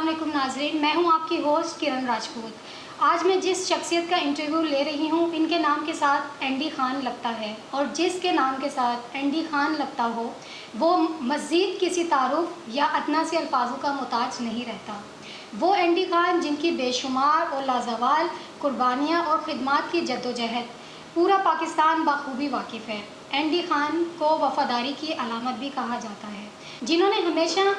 वालेकुम नाजरीन, मैं हूं आपकी होस्ट किरण राजपूत। आज मैं जिस शख्सियत का इंटरव्यू ले रही हूं, इनके नाम के साथ एंडी खान लगता है, और जिसके नाम के साथ एंडी खान लगता हो वो मज़ीद किसी तारुफ या अदना से अल्फाजों का मोहताज नहीं रहता। वो एंडी खान जिनकी बेशुमार और लाजवाल कुर्बानियाँ और ख़िदमात की जद्दोजहद पूरा पाकिस्तान बखूबी वाकिफ़ है। एंडी खान को वफ़ादारी की अलामत भी कहा जाता है, जिन्होंने हमेशा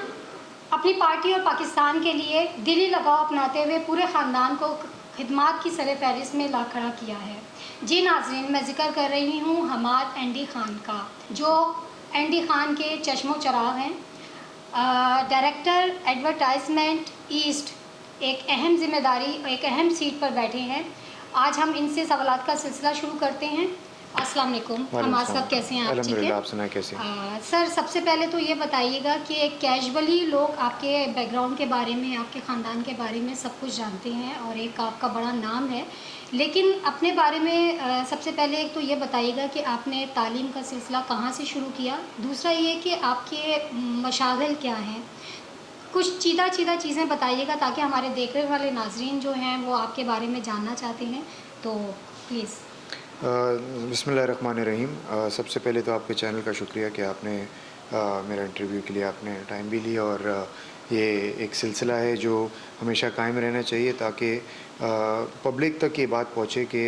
अपनी पार्टी और पाकिस्तान के लिए दिली लगाव अपनाते हुए पूरे ख़ानदान को खिदमात की सरे फहरिस्त में ला खड़ा किया है। जी नाज़रीन, मैं ज़िक्र कर रही हूँ हमाद एंडी खान का, जो एंडी खान के चश्मो चराग हैं। डायरेक्टर एडवर्टाइजमेंट ईस्ट एक अहम जिम्मेदारी, एक अहम सीट पर बैठे हैं। आज हम इनसे सवालात का सिलसिला शुरू करते हैं। अस्सलाम वालेकुम हमाद साहब, कैसे हैं आप? ठीक है, आप सुनाए कैसे? सर, सबसे पहले तो ये बताइएगा कि कैजुअली लोग आपके बैकग्राउंड के बारे में, आपके ख़ानदान के बारे में सब कुछ जानते हैं और एक आपका बड़ा नाम है, लेकिन अपने बारे में सबसे पहले एक तो ये बताइएगा कि आपने तालीम का सिलसिला कहाँ से शुरू किया। दूसरा ये कि आपके मशागिल क्या हैं, कुछ चीज़ा चीज़ें बताइएगा ताकि हमारे देखने वाले नाजरीन जो हैं वो आपके बारे में जानना चाहते हैं, तो प्लीज़। बिस्मिल्लाहिर्रहमानिर्रहीम। सबसे पहले तो आपके चैनल का शुक्रिया कि आपने मेरा इंटरव्यू के लिए आपने टाइम भी लिया, और ये एक सिलसिला है जो हमेशा कायम रहना चाहिए ताकि पब्लिक तक ये बात पहुँचे कि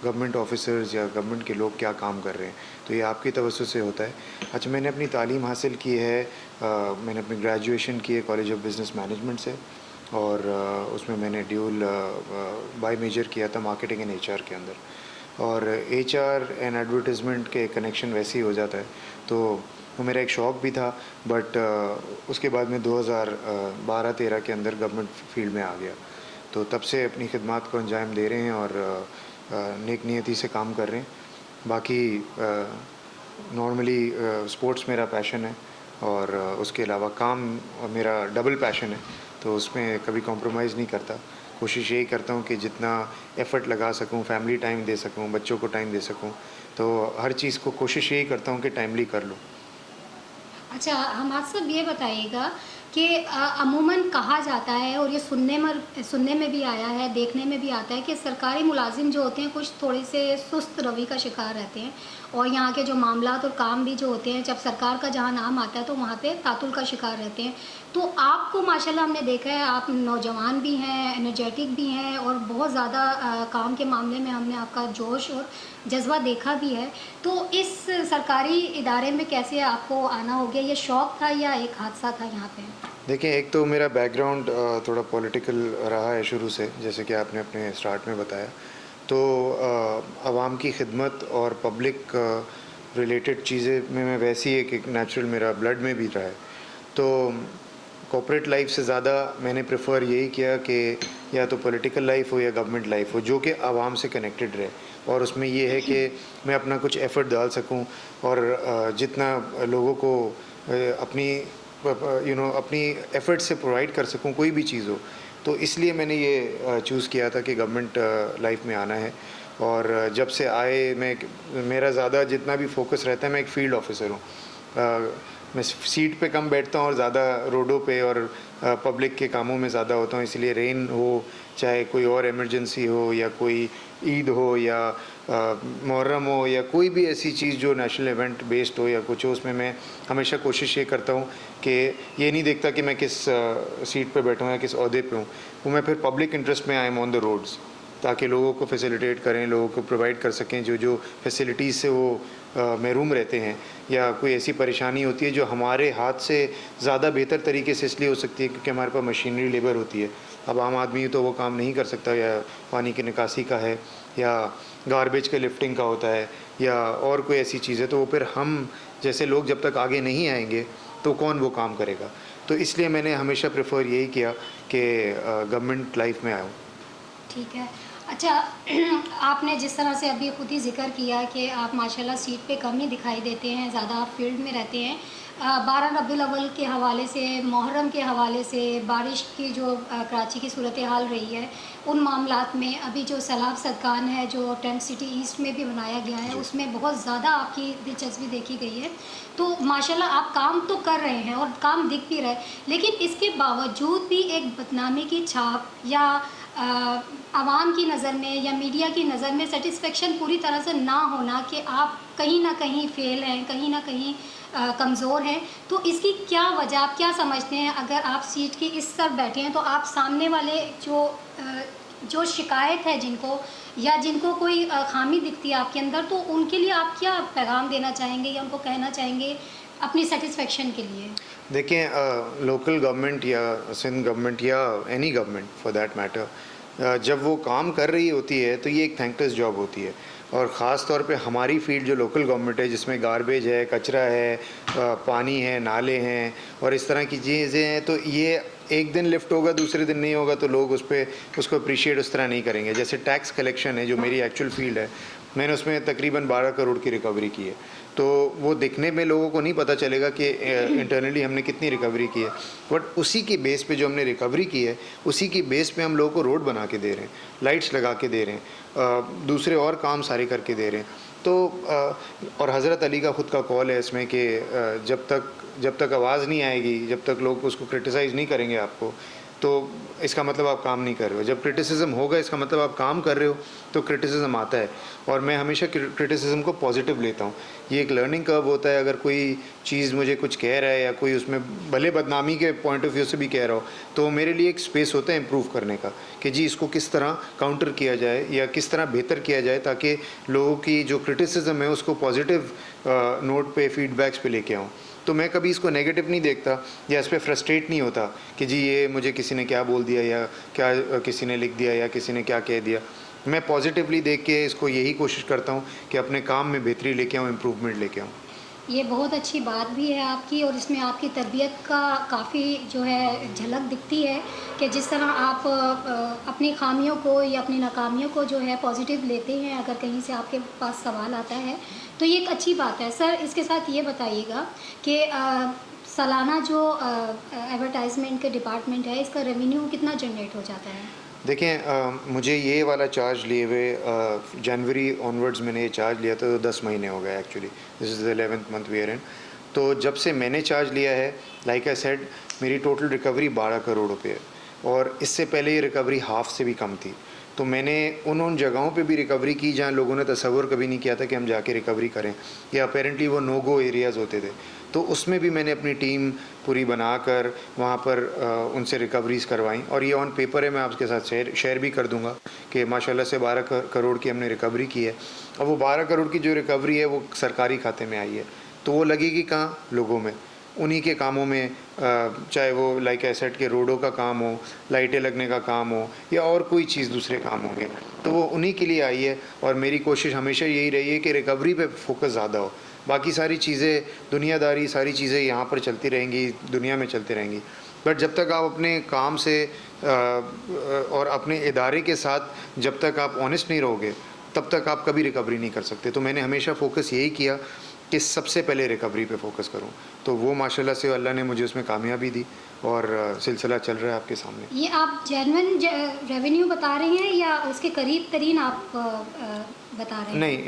गवर्नमेंट ऑफिसर्स या गवर्नमेंट के लोग क्या काम कर रहे हैं। तो ये आपकी तवज्जो से होता है। अच्छा, मैंने अपनी तालीम हासिल की है, मैंने अपनी ग्रेजुएशन की है कॉलेज ऑफ बिज़नेस मैनेजमेंट से, और उसमें मैंने ड्यूल बाय मेजर किया था मार्केटिंग एंड एचआर के अंदर, और एचआर एंड एडवर्टाइजमेंट के कनेक्शन वैसे ही हो जाता है, तो वो मेरा एक शौक़ भी था। बट उसके बाद में 2012-13 के अंदर गवर्नमेंट फील्ड में आ गया, तो तब से अपनी खिदमात को अंजाम दे रहे हैं और नेक नियति से काम कर रहे हैं। बाकी नॉर्मली स्पोर्ट्स मेरा पैशन है, और उसके अलावा काम मेरा डबल पैशन है, तो उसमें कभी कॉम्प्रोमाइज़ नहीं करता। कोशिश यही करता हूँ कि जितना एफ़र्ट लगा सकूँ, फैमिली टाइम दे सकूँ, बच्चों को टाइम दे सकूँ, तो हर चीज़ को कोशिश यही करता हूँ कि टाइमली कर लूँ। अच्छा, हमाद साहब ये बताइएगा कि अमूमन कहा जाता है, और ये सुनने में भी आया है, देखने में भी आता है कि सरकारी मुलाजिम जो होते हैं कुछ थोड़े से सुस्त रवि का शिकार रहते हैं, और यहाँ के जो मामलात और काम भी जो होते हैं, जब सरकार का जहाँ नाम आता है तो वहाँ पे तातुल का शिकार रहते हैं। तो आपको माशाल्लाह हमने देखा है, आप नौजवान भी हैं, एनर्जेटिक भी हैं, और बहुत ज़्यादा काम के मामले में हमने आपका जोश और जज्बा देखा भी है। तो इस सरकारी इदारे में कैसे आपको आना हो गया? ये शौक़ था या एक हादसा था यहाँ पे? देखिए, एक तो मेरा बैकग्राउंड थोड़ा पॉलिटिकल रहा है शुरू से, जैसे कि आपने अपने स्टार्ट में बताया, तो आवाम की खिदमत और पब्लिक रिलेटेड चीज़ें में मैं वैसी एक नेचुरल मेरा ब्लड में भी रहा है। तो कॉर्पोरेट लाइफ से ज़्यादा मैंने प्रेफर यही किया कि या तो पॉलिटिकल लाइफ हो या गवर्नमेंट लाइफ हो, जो कि आवाम से कनेक्टेड रहे, और उसमें ये है कि मैं अपना कुछ एफ़र्ट डाल सकूं, और जितना लोगों को अपनी अपनी एफ़र्ट से प्रोवाइड कर सकूं कोई भी चीज़ हो। तो इसलिए मैंने ये चूज़ किया था कि गवर्नमेंट लाइफ में आना है। और जब से आए मेरा ज़्यादा जितना भी फोकस रहता है, मैं एक फ़ील्ड ऑफिसर हूँ, मैं सीट पे कम बैठता हूँ और ज़्यादा रोडों पे और पब्लिक के कामों में ज़्यादा होता हूँ। इसलिए रेन हो, चाहे कोई और इमरजेंसी हो, या कोई ईद हो, या मुहर्रम हो, या कोई भी ऐसी चीज़ जो नेशनल इवेंट बेस्ड हो या कुछ हो, उसमें मैं हमेशा कोशिश ये करता हूँ कि ये नहीं देखता कि मैं किस सीट पे बैठा हूँ या किस ओहदे पे हूँ, वो मैं फिर पब्लिक इंटरेस्ट में I am on the roads, ताकि लोगों को फैसिलिटेट करें, लोगों को प्रोवाइड कर सकें जो फैसिलिटीज़ से वो महरूम रहते हैं, या कोई ऐसी परेशानी होती है जो हमारे हाथ से ज़्यादा बेहतर तरीके से इसलिए हो सकती है क्योंकि हमारे पास मशीनरी लेबर होती है। अब आम आदमी तो वो काम नहीं कर सकता, या पानी की निकासी का है, या गार्बेज के लिफ्टिंग का होता है, या और कोई ऐसी चीज़ है, तो वो फिर हम जैसे लोग जब तक आगे नहीं आएंगे तो कौन वो काम करेगा। तो इसलिए मैंने हमेशा प्रेफर यही किया कि गवर्नमेंट लाइफ में आऊँ। ठीक है। अच्छा आपने जिस तरह से अभी खुद ही ज़िक्र किया कि आप माशाल्लाह सीट पे कम ही दिखाई देते हैं, ज़्यादा आप फील्ड में रहते हैं। 12 रबीउल अव्वल के हवाले से, मुहर्रम के हवाले से, बारिश की जो कराची की सूरत हाल रही है, उन मामलात में अभी जो सैलाब सदकान है जो टेंट सिटी ईस्ट में भी बनाया गया है, उसमें बहुत ज़्यादा आपकी दिलचस्पी देखी गई है। तो माशाल्लाह आप काम तो कर रहे हैं और काम दिख भी रहा है, लेकिन इसके बावजूद भी एक बदनामी की छाप या आवाम की नज़र में या मीडिया की नज़र में सेटिस्फेक्शन पूरी तरह से ना होना कि आप कहीं ना कहीं फेल हैं, कहीं ना कहीं कमज़ोर हैं, तो इसकी क्या वजह, आप क्या समझते हैं? अगर आप सीट की इस तरफ बैठे हैं तो आप सामने वाले जो शिकायत है जिनको या जिनको कोई खामी दिखती है आपके अंदर, तो उनके लिए आप क्या पैगाम देना चाहेंगे या उनको कहना चाहेंगे अपनी सेटिस्फेक्शन के लिए? देखें, लोकल गवर्नमेंट या सिंध गवर्नमेंट या any government for that matter, जब वो काम कर रही होती है तो ये एक थैंकलेस जॉब होती है। और ख़ास तौर पे हमारी फील्ड जो लोकल गवर्नमेंट है, जिसमें गार्बेज है, कचरा है, पानी है, नाले हैं और इस तरह की चीज़ें हैं, तो ये एक दिन लिफ्ट होगा, दूसरे दिन नहीं होगा, तो लोग उसको अप्रिशिएट उस तरह नहीं करेंगे। जैसे टैक्स कलेक्शन है, जो मेरी एक्चुअल फील्ड है, मैंने उसमें तकरीबन 12 करोड़ की रिकवरी की है। तो वो दिखने में लोगों को नहीं पता चलेगा कि इंटरनली हमने कितनी रिकवरी की है, बट उसी की बेस पे जो हमने रिकवरी की है, उसी की बेस पे हम लोगों को रोड बना के दे रहे हैं, लाइट्स लगा के दे रहे हैं, दूसरे और काम सारे करके दे रहे हैं। तो और हज़रत अली का ख़ुद का कॉल है इसमें कि जब तक आवाज़ नहीं आएगी, जब तक लोग उसको क्रिटिसाइज़ नहीं करेंगे आपको, तो इसका मतलब आप काम नहीं कर रहे हो। जब क्रिटिसिज्म होगा, इसका मतलब आप काम कर रहे हो, तो क्रिटिसिज्म आता है। और मैं हमेशा क्रिटिसिज्म को पॉजिटिव लेता हूँ। ये एक लर्निंग कर्व होता है। अगर कोई चीज़ मुझे कुछ कह रहा है या कोई उसमें भले बदनामी के पॉइंट ऑफ व्यू से भी कह रहा हो, तो मेरे लिए एक स्पेस होता है इम्प्रूव करने का कि जी इसको किस तरह काउंटर किया जाए या किस तरह बेहतर किया जाए, ताकि लोगों की जो क्रिटिसिज्म है उसको पॉजिटिव नोट पे, फीडबैक्स पे लेके आऊँ। तो मैं कभी इसको नेगेटिव नहीं देखता या इस पर फ्रस्ट्रेट नहीं होता कि जी ये मुझे किसी ने क्या बोल दिया या क्या किसी ने लिख दिया या किसी ने क्या कह दिया। मैं पॉजिटिवली देख के इसको यही कोशिश करता हूँ कि अपने काम में बेहतरी लेके आऊँ, इम्प्रूवमेंट लेके आऊँ। ये बहुत अच्छी बात भी है आपकी और इसमें आपकी तरबियत का काफ़ी जो है झलक दिखती है कि जिस तरह आप अपनी खामियों को या अपनी नाकामियों को जो है पॉजिटिव लेते हैं। अगर कहीं से आपके पास सवाल आता है तो ये एक अच्छी बात है। सर इसके साथ ये बताइएगा कि सालाना जो एडवर्टाइजमेंट के डिपार्टमेंट है, इसका रेवेन्यू कितना जनरेट हो जाता है? देखें, मुझे ये वाला चार्ज लिए हुए जनवरी ऑनवर्ड्स मैंने ये चार्ज लिया था, तो 10 महीने हो गए actually. This is the 11th month we are in. तो जब से मैंने चार्ज लिया है, लाइक आई सेड, मेरी टोटल रिकवरी 12 करोड़ रुपए है और इससे पहले ये रिकवरी हाफ से भी कम थी। तो मैंने उन जगहों पे भी रिकवरी की जहाँ लोगों ने तसव्वुर कभी नहीं किया था कि हम जाके रिकवरी करें, या अपेरेंटली वो नो गो एरियाज़ होते थे। तो उसमें भी मैंने अपनी टीम पूरी बनाकर वहाँ पर उनसे रिकवरीज करवाई और ये ऑन पेपर है। मैं आपके साथ शेयर भी कर दूँगा कि माशाल्लाह से 12 करोड़ की हमने रिकवरी की है। और वो 12 करोड़ की जो रिकवरी है वो सरकारी खाते में आई है। तो वो लगेगी कहाँ? लोगों में, उन्हीं के कामों में, चाहे वो लाइक एसेट के रोडों का काम हो, लाइटें लगने का काम हो या और कोई चीज़ दूसरे काम होंगे, तो वो उन्हीं के लिए आई है। और मेरी कोशिश हमेशा यही रही है कि रिकवरी पे फोकस ज़्यादा हो। बाकी सारी चीज़ें, दुनियादारी, सारी चीज़ें यहाँ पर चलती रहेंगी, दुनिया में चलती रहेंगी। बट जब तक आप अपने काम से और अपने इदारे के साथ जब तक आप ऑनेस्ट नहीं रहोगे, तब तक आप कभी रिकवरी नहीं कर सकते। तो मैंने हमेशा फोकस यही किया कि सबसे पहले रिकवरी पे फोकस करूं। तो वो माशाल्लाह से अल्लाह ने मुझे उसमें कामयाबी दी और सिलसिला चल रहा है आपके सामने। ये आप जेन्युइन रेवेन्यू बता रहे हैं या उसके करीब तरीन आप बता रहे हैं? नहीं,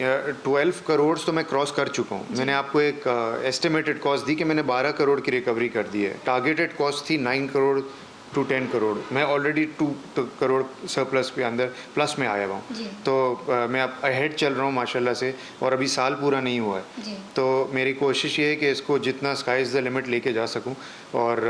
12 करोड़ तो मैं क्रॉस कर चुका हूँ। मैंने आपको एक एस्टिमेटेड कॉस्ट दी कि मैंने 12 करोड़ की रिकवरी कर दी है। टारगेटेड कॉस्ट थी 9 करोड़ टू 10 करोड़। मैं ऑलरेडी 2 करोड़ सरप्लस पे अंदर प्लस में आया हुआ हूँ। तो मैं अब अहेड चल रहा हूँ माशाल्लाह से, और अभी साल पूरा नहीं हुआ है। तो मेरी कोशिश ये है कि इसको जितना स्काई इज़ द लिमिट लेके जा सकूँ, और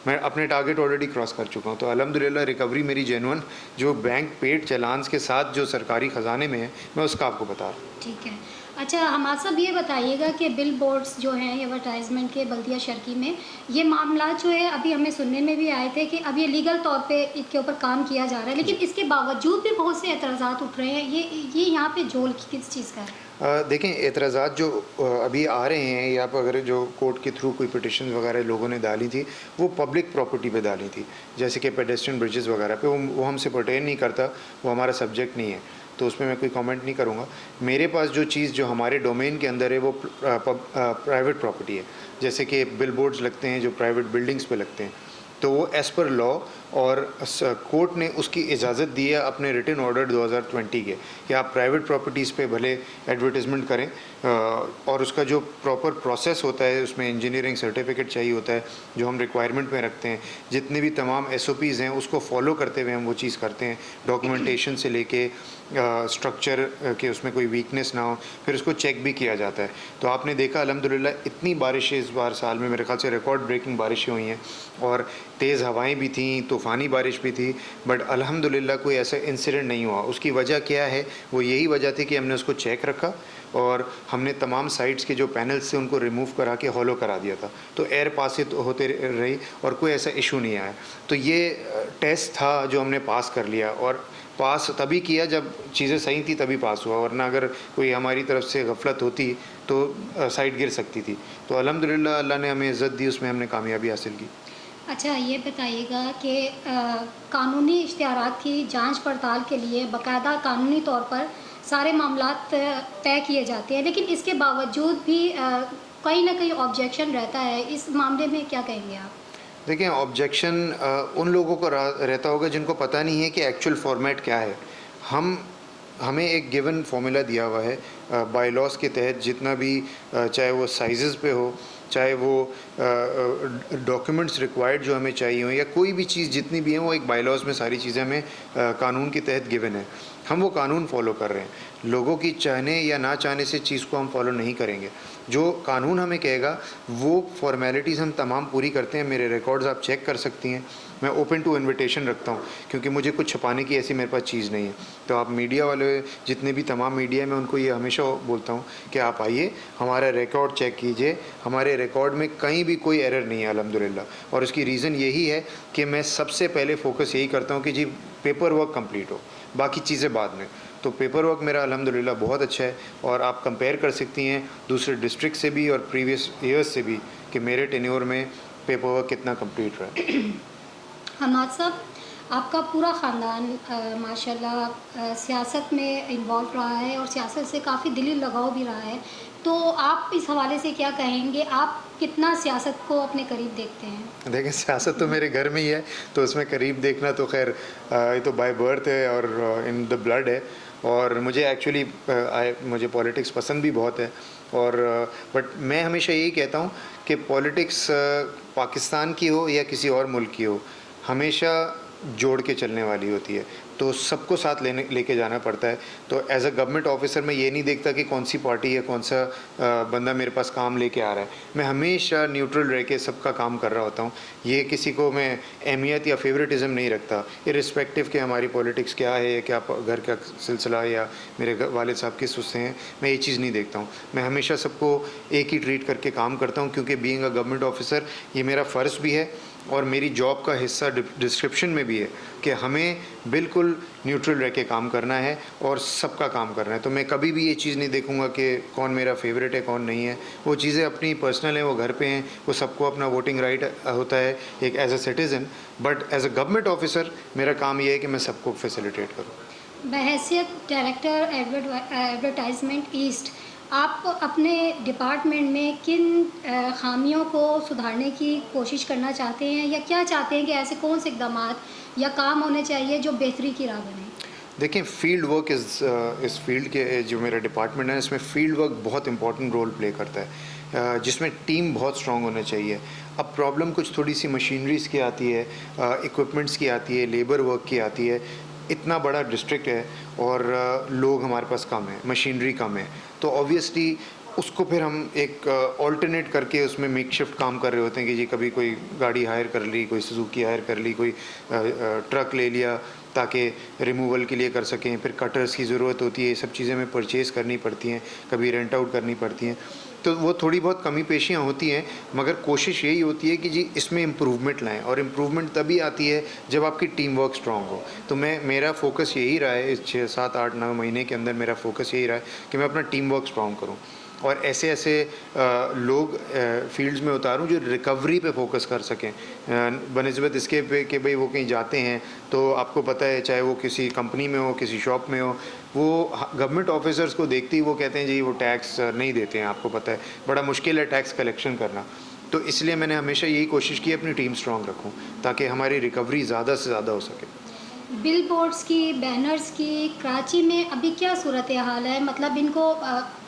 मैं अपने टारगेट ऑलरेडी क्रॉस कर चुका हूँ। तो अल्हम्दुलिल्लाह रिकवरी मेरी जेन्युइन, जो बैंक पेड चलान्स के साथ जो सरकारी ख़जाने में है, मैं उसका आपको बता रहा हूँ। ठीक है। अच्छा हमाद साहब ये बताइएगा कि बिल बोर्ड्स जो हैं एडवर्टाइजमेंट के बल्दिया शर्की में ये मामला जो है अभी हमें सुनने में भी आए थे कि अब ये लीगल तौर पे इसके ऊपर काम किया जा रहा है, लेकिन इसके बावजूद भी बहुत से एतराज़ात उठ रहे हैं। ये यहाँ पे जोल किस चीज़ का है? देखें, एतराज़ात जो अभी आ रहे हैं या अगर जो कोर्ट के थ्रू कोई पिटिशन वगैरह लोगों ने डाली थी, वो पब्लिक प्रॉपर्टी पे डाली थी, जैसे कि पेडेस्ट्रियन ब्रिजेस वगैरह पे। वो हमसे पर्टेन नहीं करता, वो हमारा सब्जेक्ट नहीं है, तो उसमें मैं कोई कमेंट नहीं करूँगा। मेरे पास जो चीज़ जो हमारे डोमेन के अंदर है वो प्राइवेट प्रॉपर्टी है, जैसे कि बिल बोर्ड्स लगते हैं जो प्राइवेट बिल्डिंग्स पे लगते हैं, तो वो एज़ पर लॉ और कोर्ट ने उसकी इजाज़त दी है अपने रिटन ऑर्डर 2020 के कि आप प्राइवेट प्रॉपर्टीज़ पे भले एडवर्टाइजमेंट करें, और उसका जो प्रॉपर प्रोसेस होता है उसमें इंजीनियरिंग सर्टिफिकेट चाहिए होता है जो हम रिक्वायरमेंट में रखते हैं, जितने भी तमाम SOPs हैं उसको फॉलो करते हुए हम वो चीज़ करते हैं, डॉक्यूमेंटेशन से लेके स्ट्रक्चर के उसमें कोई वीकनेस ना हो, फिर उसको चेक भी किया जाता है। तो आपने देखा अल्हम्दुलिल्लाह इतनी बारिशें इस बार साल में मेरे ख्याल से रिकॉर्ड ब्रेकिंग बारिशें हुई हैं, और तेज़ हवाएं भी थीं, तूफ़ानी बारिश भी थी, बट अल्हम्दुलिल्लाह कोई ऐसा इंसिडेंट नहीं हुआ। उसकी वजह क्या है? वो यही वजह थी कि हमने उसको चेक रखा और हमने तमाम साइड्स के जो पैनल्स थे उनको रिमूव करा के हॉलो करा दिया था, तो एयर पास होते रही और कोई ऐसा इशू नहीं आया। तो ये टेस्ट था जो हमने पास कर लिया, और पास तभी किया जब चीज़ें सही थी तभी पास हुआ, वरना अगर कोई हमारी तरफ से गफलत होती तो साइड गिर सकती थी। तो अल्हम्दुलिल्लाह अल्लाह ने हमें इज़्ज़त दी, उसमें हमने कामयाबी हासिल की। अच्छा ये बताइएगा कि कानूनी इश्तिहारात की जांच पड़ताल के लिए बाकायदा कानूनी तौर पर सारे मामलात तय किए जाते हैं, लेकिन इसके बावजूद भी कहीं ना कहीं ऑब्जेक्शन रहता है। इस मामले में क्या कहेंगे आप? देखिए, ऑब्जेक्शन उन लोगों को रहता होगा जिनको पता नहीं है कि एक्चुअल फॉर्मेट क्या है। हमें एक गिवन फार्मूला दिया हुआ है बाय लॉज के तहत, जितना भी चाहे वो साइज़ पे हो, चाहे वो डॉक्यूमेंट्स रिक्वायर्ड जो हमें चाहिए हो, या कोई भी चीज़ जितनी भी हैं वो एक बाय लॉज में सारी चीज़ें हमें कानून के तहत गिवन है। हम वो कानून फॉलो कर रहे हैं। लोगों की चाहने या ना चाहने से चीज़ को हम फॉलो नहीं करेंगे। जो कानून हमें कहेगा वो फॉर्मेलिटीज़ हम तमाम पूरी करते हैं। मेरे रिकॉर्ड्स आप चेक कर सकती हैं, मैं ओपन टू इन्विटेशन रखता हूँ, क्योंकि मुझे कुछ छुपाने की ऐसी मेरे पास चीज़ नहीं है। तो आप मीडिया वाले जितने भी तमाम मीडिया है, मैं उनको ये हमेशा बोलता हूँ कि आप आइए, हमारा रिकॉर्ड चेक कीजिए। हमारे रिकॉर्ड में कहीं भी कोई एरर नहीं है अल्हम्दुलिल्लाह, और उसकी रीज़न यही है कि मैं सबसे पहले फोकस यही करता हूँ कि जी पेपर वर्क कंप्लीट हो, बाकी चीज़ें बाद में। तो पेपर वर्क मेरा अल्हम्दुलिल्लाह बहुत अच्छा है, और आप कंपेयर कर सकती हैं दूसरे डिस्ट्रिक्ट से भी और प्रीवियस ईयर्स से भी कि मेरे टेन्योर में पेपर वर्क कितना कंप्लीट रहा है। हमाद साहब, आपका पूरा ख़ानदान माशाल्लाह सियासत में इन्वॉल्व रहा है और सियासत से काफ़ी दिली लगाव भी रहा है, तो आप इस हवाले से क्या कहेंगे? आप कितना सियासत को अपने करीब देखते हैं? देखें, सियासत तो मेरे घर में ही है, तो उसमें करीब देखना तो खैर ये तो बाय बर्थ है और इन द ब्लड है। और मुझे एक्चुअली मुझे पॉलिटिक्स पसंद भी बहुत है, और बट मैं हमेशा यही कहता हूँ कि पॉलिटिक्स पाकिस्तान की हो या किसी और मुल्क की हो, हमेशा जोड़ के चलने वाली होती है, तो सबको साथ लेके जाना पड़ता है। तो एज अ गवर्नमेंट ऑफिसर मैं ये नहीं देखता कि कौन सी पार्टी या कौन सा बंदा मेरे पास काम लेके आ रहा है। मैं हमेशा न्यूट्रल रह के सबका काम कर रहा होता हूँ। ये किसी को मैं अहमियत या फेवरेटिज़म नहीं रखता, इर्रिस्पेक्टिव कि हमारी पॉलिटिक्स क्या है या क्या घर का सिलसिला या मेरे वालिद साहब किस उससे हैं, मैं ये चीज़ नहीं देखता हूँ। मैं हमेशा सबको एक ही ट्रीट करके काम करता हूँ, क्योंकि बीइंग अ गवर्नमेंट ऑफिसर ये मेरा फ़र्ज़ भी है और मेरी जॉब का हिस्सा डिस्क्रिप्शन में भी है कि हमें बिल्कुल न्यूट्रल रह के काम करना है और सबका काम करना है। तो मैं कभी भी ये चीज़ नहीं देखूंगा कि कौन मेरा फेवरेट है कौन नहीं है। वो चीज़ें अपनी पर्सनल हैं, वो घर पे हैं, वो सबको अपना वोटिंग राइट होता है एक as a citizen, but as a government officer मेरा काम ये है कि मैं सबको फैसिलिटेट करूँ। बहैसियत डायरेक्टर एडवर्टाइजमेंट ईस्ट, आप अपने डिपार्टमेंट में किन खामियों को सुधारने की कोशिश करना चाहते हैं, या क्या चाहते हैं कि ऐसे कौन से इक़दामात या काम होने चाहिए जो बेहतरी की राह बने? देखिए, फील्ड वर्क इस फील्ड के जो मेरा डिपार्टमेंट है इसमें फील्ड वर्क बहुत इंपॉर्टेंट रोल प्ले करता है, जिसमें टीम बहुत स्ट्रांग होना चाहिए। अब प्रॉब्लम कुछ थोड़ी सी मशीनरीज़ की आती है, इक्विपमेंट्स की आती है, लेबर वर्क की आती है। इतना बड़ा डिस्ट्रिक्ट है और लोग हमारे पास कम हैं, मशीनरी कम है, तो ऑब्वियसली उसको फिर हम एक ऑल्टरनेट करके उसमें मेकशिफ्ट काम कर रहे होते हैं कि जी कभी कोई गाड़ी हायर कर ली, कोई सुजुकी हायर कर ली, कोई ट्रक ले लिया, ताकि रिमूवल के लिए कर सकें। फिर कटर्स की ज़रूरत होती है, ये सब चीज़ें हमें परचेज़ करनी पड़ती हैं, कभी रेंट आउट करनी पड़ती हैं। तो वो थोड़ी बहुत कमी पेशियाँ होती हैं, मगर कोशिश यही होती है कि जी इसमें इम्प्रूवमेंट लाएँ, और इम्प्रूवमेंट तभी आती है जब आपकी टीम वर्क स्ट्रॉन्ग हो। तो मेरा फ़ोकस यही रहा है इस 6, 7, 8, 9 महीने के अंदर, मेरा फ़ोकस यही रहा है कि मैं अपना टीम वर्क स्ट्रॉन्ग करूँ और ऐसे ऐसे लोग फील्ड्स में उतारूँ जो रिकवरी पे फोकस कर सकें, बनिस्बत इसके पे कि भाई वो कहीं जाते हैं तो आपको पता है, चाहे वो किसी कंपनी में हो, किसी शॉप में हो, वो गवर्नमेंट ऑफिसर्स को देखते ही वो कहते हैं जी वो टैक्स नहीं देते हैं। आपको पता है बड़ा मुश्किल है टैक्स कलेक्शन करना। तो इसलिए मैंने हमेशा यही कोशिश की अपनी टीम स्ट्रॉन्ग रखूँ ताकि हमारी रिकवरी ज़्यादा से ज़्यादा हो सके। बिल बोर्ड्स की, बैनर्स की कराची में अभी क्या सूरत हाल है? मतलब इनको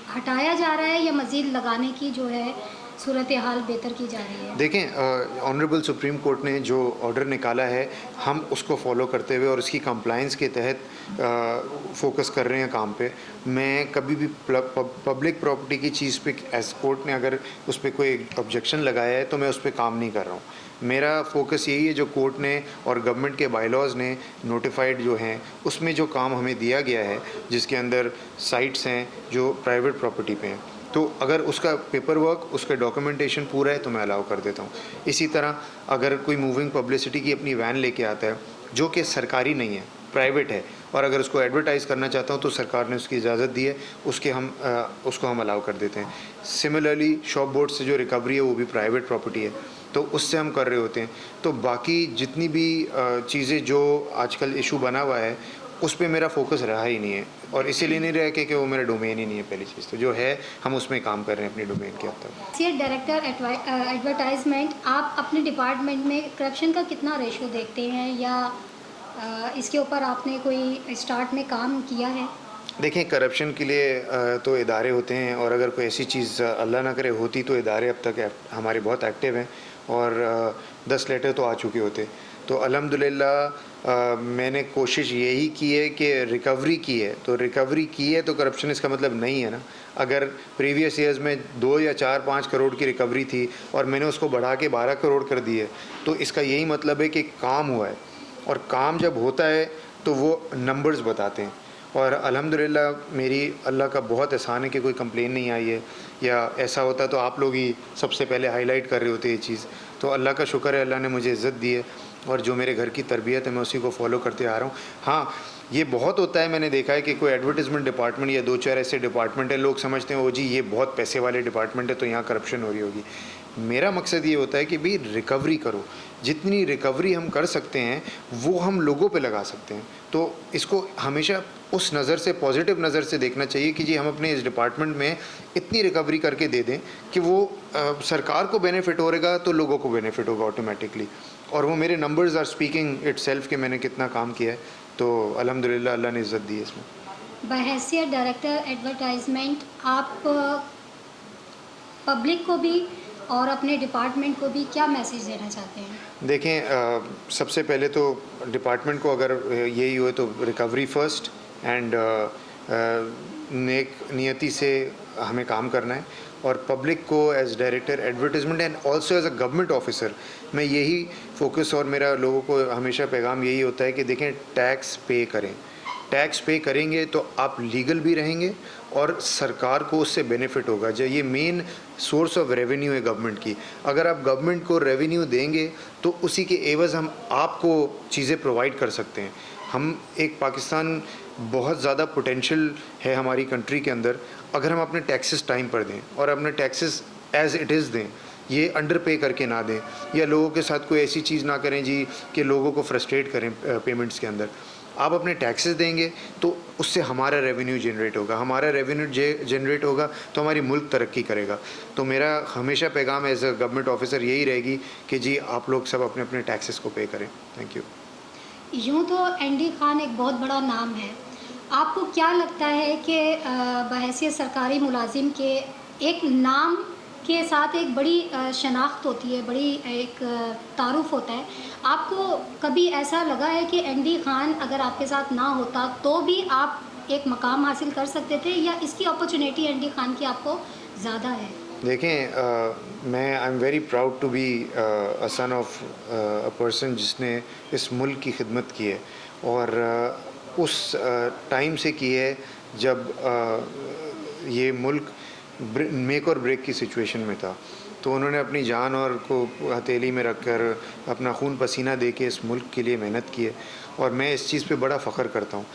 हटाया जा रहा है या मज़ीद लगाने की जो है सूरत हाल बेहतर की जा रही है? देखें, ऑनरेबल सुप्रीम कोर्ट ने जो ऑर्डर निकाला है, हम उसको फॉलो करते हुए और उसकी कंप्लाइंस के तहत फोकस कर रहे हैं काम पे। मैं कभी भी पब्लिक प्रॉपर्टी की चीज़ पे एज कोर्ट ने अगर उस पर कोई ऑब्जेक्शन लगाया है तो मैं उस पर काम नहीं कर रहा हूँ। मेरा फोकस यही है जो कोर्ट ने और गवर्नमेंट के बायलॉज ने नोटिफाइड जो हैं उसमें जो काम हमें दिया गया है, जिसके अंदर साइट्स हैं जो प्राइवेट प्रॉपर्टी पे हैं, तो अगर उसका पेपर वर्क, उसका डॉक्यूमेंटेशन पूरा है तो मैं अलाउ कर देता हूँ। इसी तरह अगर कोई मूविंग पब्लिसिटी की अपनी वैन लेके आता है जो कि सरकारी नहीं है, प्राइवेट है, और अगर उसको एडवर्टाइज़ करना चाहता हूँ तो सरकार ने उसकी इजाज़त दी है, उसको हम अलाउ कर देते हैं। सिमिलरली शॉप बोर्ड से जो रिकवरी है वो भी प्राइवेट प्रॉपर्टी है, तो उससे हम कर रहे होते हैं। तो बाकी जितनी भी चीज़ें जो आजकल इशू बना हुआ है उस पे मेरा फोकस रहा ही नहीं है, और इसीलिए नहीं रहा कि वो मेरा डोमेन ही नहीं है। पहली चीज़ तो जो है हम उसमें काम कर रहे हैं अपने डोमेन के हद तक। सी डायरेक्टर एडवर्टाइजमेंट, आप अपने डिपार्टमेंट में करप्शन का कितना रेशो देखते हैं, या इसके ऊपर आपने कोई स्टार्ट में काम किया है? देखें, करप्शन के लिए तो इदारे होते हैं, और अगर कोई ऐसी चीज़ अल्लाह ना करे होती तो इदारे अब तक हमारे बहुत एक्टिव हैं, और 10 लेटर तो आ चुके होते। तो अल्हम्दुलिल्लाह मैंने कोशिश यही की है कि रिकवरी की है, तो रिकवरी की है तो करप्शन इसका मतलब नहीं है ना। अगर प्रीवियस ईयर्स में 2 या 4-5 करोड़ की रिकवरी थी और मैंने उसको बढ़ा के 12 करोड़ कर दी है, तो इसका यही मतलब है कि काम हुआ है, और काम जब होता है तो वो नंबर्स बताते हैं। और अल्हम्दुलिल्लाह मेरी अल्लाह का बहुत एहसान है कि कोई कंप्लेन नहीं आई है, या ऐसा होता तो आप लोग ही सबसे पहले हाईलाइट कर रहे होते ये चीज़। तो अल्लाह का शुक्र है, अल्लाह ने मुझे इज़्ज़त दी है, और जो मेरे घर की तरबियत है मैं उसी को फॉलो करते आ रहा हूँ। हाँ, ये बहुत होता है, मैंने देखा है कि कोई एडवर्टाइजमेंट डिपार्टमेंट या 2-4 ऐसे डिपार्टमेंट है, लोग समझते हैं ओ जी ये बहुत पैसे वाले डिपार्टमेंट है तो यहाँ करप्शन हो रही होगी। मेरा मकसद ये होता है कि भाई रिकवरी करो, जितनी रिकवरी हम कर सकते हैं वो हम लोगों पे लगा सकते हैं। तो इसको हमेशा उस नज़र से, पॉजिटिव नज़र से देखना चाहिए कि जी हम अपने इस डिपार्टमेंट में इतनी रिकवरी करके दे दें कि वो सरकार को बेनिफिट होगा तो लोगों को बेनिफिट होगा ऑटोमेटिकली, और वो मेरे नंबर्स आर स्पीकिंग इटसेल्फ कि मैंने कितना काम किया है। तो अल्हम्दुलिल्लाह अल्लाह ने इज़्ज़त दी है इसमें। बहैसियत डायरेक्टर एडवर्टाइजमेंट, आप पब्लिक को भी और अपने डिपार्टमेंट को भी क्या मैसेज देना चाहते हैं? देखें, सबसे पहले तो डिपार्टमेंट को अगर यही हो तो रिकवरी फ़र्स्ट, एंड नेक नियति से हमें काम करना है, और पब्लिक को as director advertisement and also as a government officer मैं यही फोकस, और मेरा लोगों को हमेशा पैगाम यही होता है कि देखें, टैक्स पे करें। टैक्स पे करेंगे तो आप लीगल भी रहेंगे और सरकार को उससे बेनिफिट होगा। जो ये मेन सोर्स ऑफ रेवेन्यू है गवर्नमेंट की, अगर आप गवर्नमेंट को रेवेन्यू देंगे तो उसी के एवज़ हम आपको चीज़ें प्रोवाइड कर सकते हैं। हम एक पाकिस्तान, बहुत ज़्यादा पोटेंशियल है हमारी कंट्री के अंदर, अगर हम अपने टैक्सेस टाइम पर दें और अपने टैक्सेस एज़ इट इज़ दें, ये अंडर पे करके ना दें, या लोगों के साथ कोई ऐसी चीज़ ना करें जी कि लोगों को फ्रस्ट्रेट करें पेमेंट्स के अंदर। आप अपने टैक्सेस देंगे तो उससे हमारा रेवेन्यू जनरेट होगा, हमारा रेवेन्यू जनरेट होगा तो हमारी मुल्क तरक्की करेगा। तो मेरा हमेशा पैगाम एज अ गवर्नमेंट ऑफिसर यही रहेगी कि जी आप लोग सब अपने अपने टैक्सेस को पे करें। Thank you. यूँ तो एनडी खान एक बहुत बड़ा नाम है, आपको क्या लगता है कि बहैसियत सरकारी मुलाजिम के एक नाम के साथ एक बड़ी शनाख्त होती है, बड़ी एक तारुफ होता है, आपको कभी ऐसा लगा है कि एनडी खान अगर आपके साथ ना होता तो भी आप एक मकाम हासिल कर सकते थे, या इसकी अपॉर्चुनिटी एनडी खान की आपको ज़्यादा है? देखें, मैं I am very proud to be a son of a person जिसने इस मुल्क की खिदमत की है, और उस टाइम से की है जब ये मुल्क मेक और ब्रेक की सिचुएशन में था। तो उन्होंने अपनी जान और को हथेली में रखकर अपना खून पसीना दे के इस मुल्क के लिए मेहनत की है, और मैं इस चीज़ पे बड़ा फ़ख्र करता हूँ।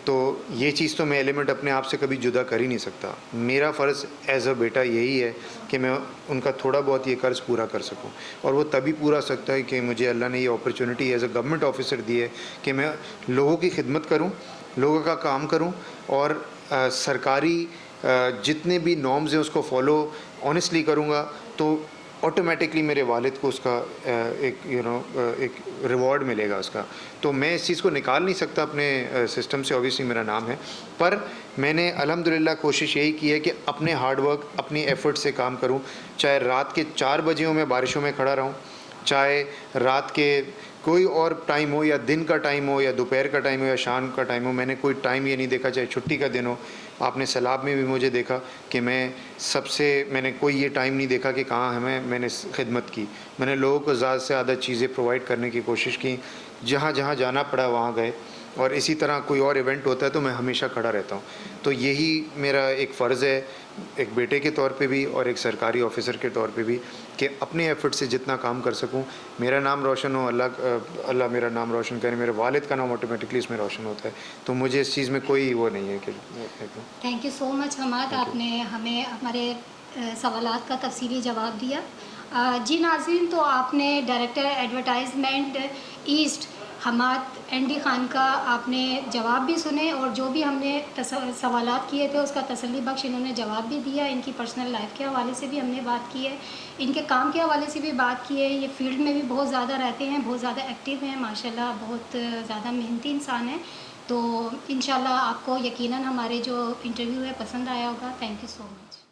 तो ये चीज़ तो मैं एलिमेंट अपने आप से कभी जुदा कर ही नहीं सकता। मेरा फ़र्ज़ एज़ अ बेटा यही है कि मैं उनका थोड़ा बहुत ये कर्ज़ पूरा कर सकूँ, और वो तभी पूरा हो सकता है कि मुझे अल्लाह ने ये opportunity as a government officer दी है कि मैं लोगों की खिदमत करूँ, लोगों का काम करूँ, और सरकारी जितने भी नॉर्म्स हैं उसको फॉलो ऑनेस्टली करूँगा, तो ऑटोमेटिकली मेरे वालिद को उसका एक एक रिवॉर्ड मिलेगा उसका। तो मैं इस चीज़ को निकाल नहीं सकता अपने सिस्टम से, ऑब्वियसली मेरा नाम है, पर मैंने अल्हम्दुलिल्लाह कोशिश यही की है कि अपने हार्ड वर्क, अपनी एफ़र्ट से काम करूँ। चाहे रात के 4 बजे हो मैं बारिशों में खड़ा रहूँ, चाहे रात के कोई और टाइम हो, या दिन का टाइम हो, या दोपहर का टाइम हो, या शाम का टाइम हो, मैंने कोई टाइम ये नहीं देखा, चाहे छुट्टी का दिन हो। आपने सैलाब में भी मुझे देखा कि मैंने कोई ये टाइम नहीं देखा कि कहाँ मैंने खिदमत की। मैंने लोगों को ज़्यादा से ज़्यादा चीज़ें प्रोवाइड करने की कोशिश की, जहाँ जहाँ जाना पड़ा वहाँ गए, और इसी तरह कोई और इवेंट होता है तो मैं हमेशा खड़ा रहता हूँ। तो यही मेरा एक फ़र्ज़ है, एक बेटे के तौर पे भी और एक सरकारी ऑफ़िसर के तौर पे भी, कि अपने एफ़र्ट से जितना काम कर सकूँ, मेरा नाम रोशन हो, अल्लाह मेरा नाम रोशन करे, मेरे वालिद का नाम ऑटोमेटिकली इसमें रोशन होता है। तो मुझे इस चीज़ में कोई वो नहीं है कि thank you so much Hamad, thank you. आपने हमें हमारे सवालात का तफसीली जवाब दिया। जी नाज़रीन, तो आपने डायरेक्टर एडवर्टाइजमेंट ईस्ट हमाद एंडी खान का आपने जवाब भी सुने, और जो भी हमने सवालात किए थे उसका तसल्ली बख्श इन्होंने जवाब भी दिया। इनकी पर्सनल लाइफ के हवाले से भी हमने बात की है, इनके काम के हवाले से भी बात की है। ये फील्ड में भी बहुत ज़्यादा रहते हैं, बहुत ज़्यादा एक्टिव हैं, माशाल्लाह बहुत ज़्यादा मेहनती इंसान हैं। तो इंशाल्लाह आपको यकीनन हमारे जो इंटरव्यू है पसंद आया होगा। Thank you so much.